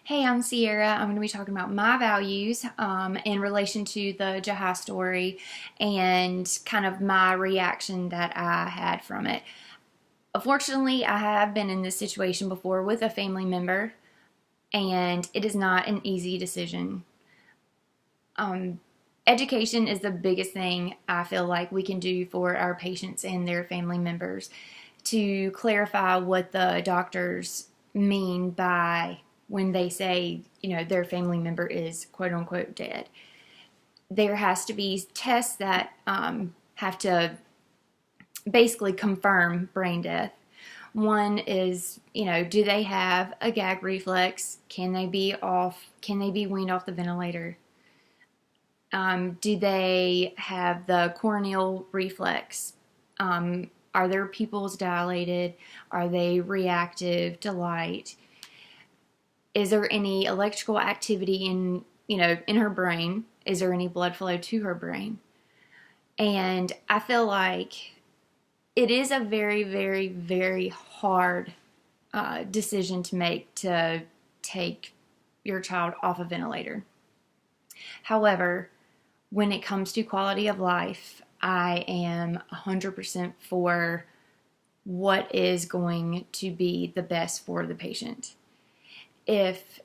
Hey, I'm Sierra. I'm going to be talking about my values in relation to the Jahai story and kind of my reaction that I had from it. Unfortunately, I have been in this situation before with a family member, and it is not an easy decision. Um, Education is the biggest thing I feel like we can do for our patients and their family members to clarify what the doctors mean by when they say, their family member is quote unquote dead. There has to be tests that have to basically confirm brain death. One is, do they have a gag reflex? Can they be off? Can they be weaned off the ventilator? Do they have the corneal reflex? Are their pupils dilated? Are they reactive to light? Is there any electrical activity in her brain? Is there any blood flow to her brain? And I feel like it is a very, very, very hard decision to make to take your child off a ventilator. However, when it comes to quality of life, I am 100% for what is going to be the best for the patient. If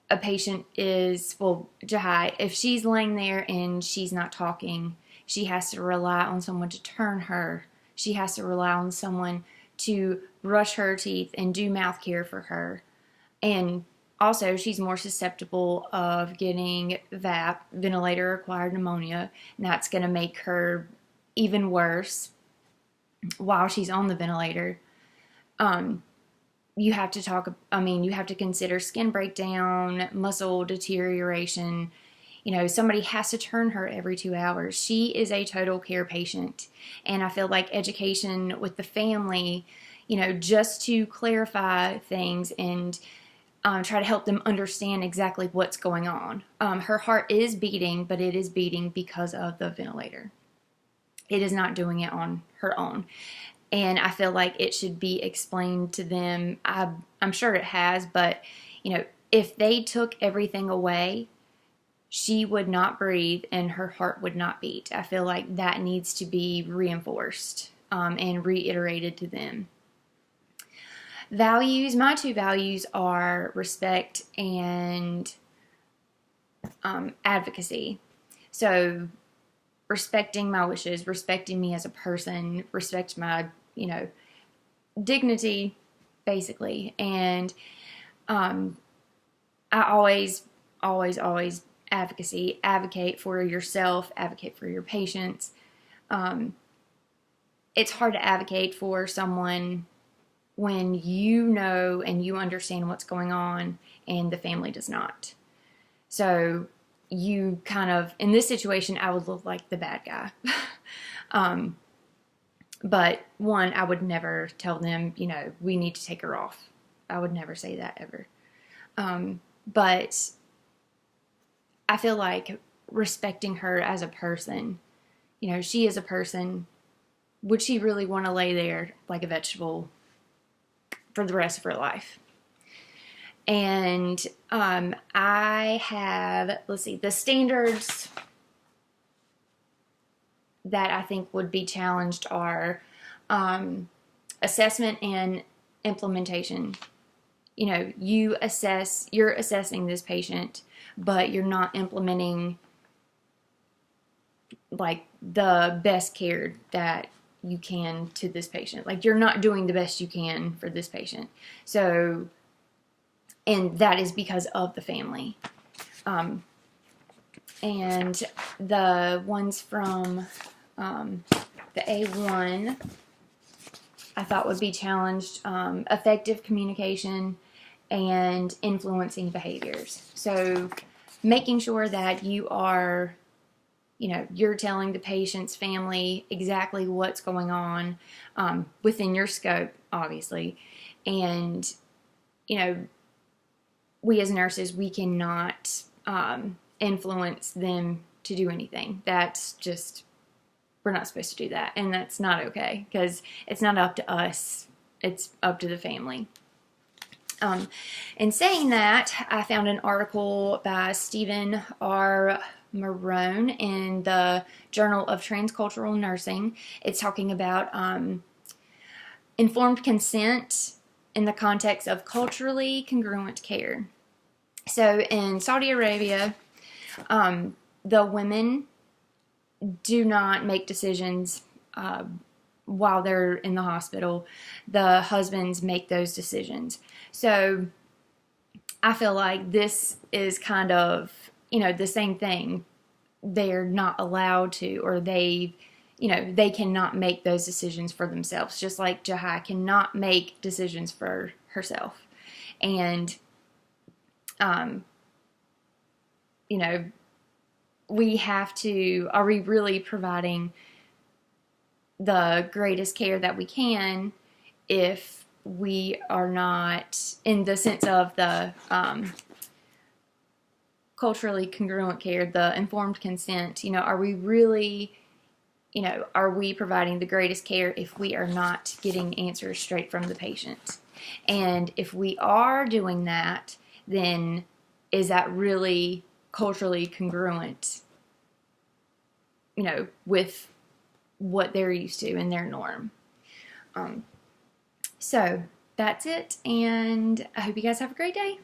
a patient is, well, Jahai, if she's laying there and she's not talking, she has to rely on someone to turn her. She has to rely on someone to brush her teeth and do mouth care for her. And also, she's more susceptible of getting VAP, ventilator-acquired pneumonia, and that's going to make her even worse while she's on the ventilator. You have to you have to consider skin breakdown, muscle deterioration. Somebody has to turn her every 2 hours. She is a total care patient. And I feel like education with the family, just to clarify things and try to help them understand exactly what's going on. Her heart is beating, but it is beating because of the ventilator. It is not doing it on her own. And I feel like it should be explained to them. I'm sure it has, but if they took everything away, she would not breathe and her heart would not beat. I feel like that needs to be reinforced and reiterated to them. Values, my two values are respect and advocacy. So respecting my wishes, respecting me as a person, respect my, dignity, basically. And I always advocate for yourself, advocate for your patients. It's hard to advocate for someone when you know and you understand what's going on and the family does not. So you kind of, in this situation, I would look like the bad guy. But one, I would never tell them, we need to take her off. I would never say that ever. But I feel like respecting her as a person, she is a person. Would she really want to lay there like a vegetable for the rest of her life? And I have, the standards that I think would be challenged are assessment and implementation. You're assessing this patient, but you're not implementing like the best care that you can to this patient. Like you're not doing the best you can for this patient. So, and that is because of the family. And the ones from the A1 I thought would be challenged, effective communication and influencing behaviors. So making sure that you are, you're telling the patient's family exactly what's going on within your scope, obviously. And, we as nurses, we cannot influence them to do anything. That's just, we're not supposed to do that. And that's not okay because it's not up to us. It's up to the family. In saying that, I found an article by Stephen R. Marone in the Journal of Transcultural Nursing. It's talking about informed consent in the context of culturally congruent care. So in Saudi Arabia, the women do not make decisions while they're in the hospital. The husbands make those decisions. So I feel like this is kind of, the same thing. They're not allowed to, or they cannot make those decisions for themselves, just like Jaha cannot make decisions for herself. And, we have to, are we really providing the greatest care that we can if we are not, in the sense of the culturally congruent care, the informed consent, are we really, are we providing the greatest care if we are not getting answers straight from the patient? And if we are doing that, then is that really culturally congruent, with what they're used to and their norm? So that's it, and I hope you guys have a great day.